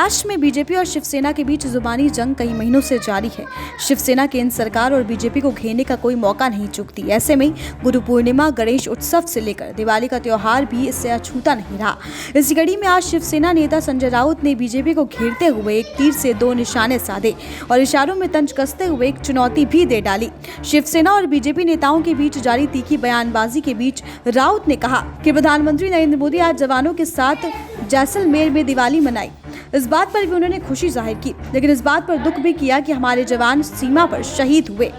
महाराष्ट्र में बीजेपी और शिवसेना के बीच जुबानी जंग कई महीनों से जारी है। शिवसेना केंद्र सरकार और बीजेपी को घेरने का कोई मौका नहीं चूकती। ऐसे में गुरु पूर्णिमा, गणेश उत्सव से लेकर दिवाली का त्योहार भी इससे अछूता नहीं रहा। इस कड़ी में आज शिवसेना नेता संजय राउत ने बीजेपी को घेरते हुए एक तीर से दो निशाने साधे और इशारों में तंज कसते हुए एक चुनौती भी दे डाली। शिवसेना और बीजेपी नेताओं के बीच जारी तीखी बयानबाजी के बीच राउत ने कहा कि प्रधानमंत्री नरेंद्र मोदी आज जवानों के साथ जैसलमेर में दिवाली मनाई। इस बात पर भी उन्होंने खुशी जाहिर की, लेकिन इस बात पर दुख भी किया कि हमारे जवान सीमा पर शहीद हुए।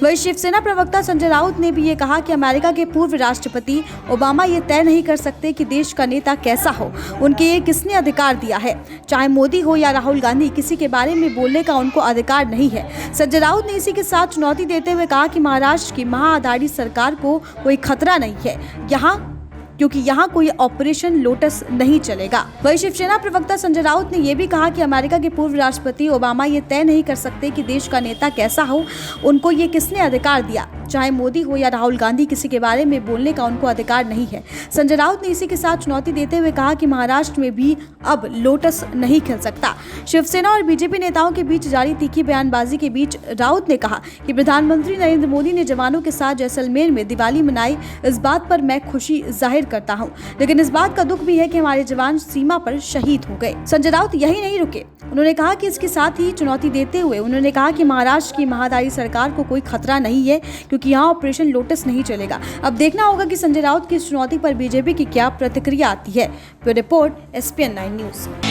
वहीं शिवसेना प्रवक्ता संजय राउत ने भी ये कहा कि अमेरिका के पूर्व राष्ट्रपति ओबामा ये तय नहीं कर सकते कि देश का नेता कैसा हो, उनके ये किसने अधिकार दिया है। चाहे मोदी हो या राहुल गांधी, किसी के बारे में बोलने का उनको अधिकार नहीं है। संजय राउत ने इसी के साथ चुनौती देते हुए कहा कि महाराष्ट्र की महाआघाड़ी सरकार को कोई खतरा नहीं है क्योंकि यहाँ कोई ऑपरेशन लोटस नहीं चलेगा। वहीं शिवसेना प्रवक्ता संजय राउत ने यह भी कहा कि अमेरिका के पूर्व राष्ट्रपति ओबामा ये तय नहीं कर सकते कि देश का नेता कैसा हो, उनको ये किसने अधिकार दिया। चाहे मोदी हो या राहुल गांधी, किसी के बारे में बोलने का उनको अधिकार नहीं है। संजय राउत ने इसी के साथ चुनौती देते हुए कहा कि महाराष्ट्र में भी अब लोटस नहीं खिल सकता। शिवसेना और बीजेपी नेताओं के बीच जारी तीखी बयानबाजी के बीच राउत ने कहा कि प्रधानमंत्री नरेंद्र मोदी ने जवानों के साथ जैसलमेर में दिवाली मनाई। इस बात पर मैं खुशी जाहिर करता हूं, लेकिन इस बात का दुख भी है कि हमारे जवान सीमा पर शहीद हो गए। संजय राउत यही नहीं रुके, उन्होंने कहा कि इसके साथ ही चुनौती देते हुए उन्होंने कहा कि महाराष्ट्र की महाआघाड़ी सरकार को कोई खतरा नहीं है क्योंकि यहाँ ऑपरेशन लोटस नहीं चलेगा। अब देखना होगा कि संजय राउत की इस चुनौती पर बीजेपी की क्या प्रतिक्रिया आती है। Bureau report, SPN9 news.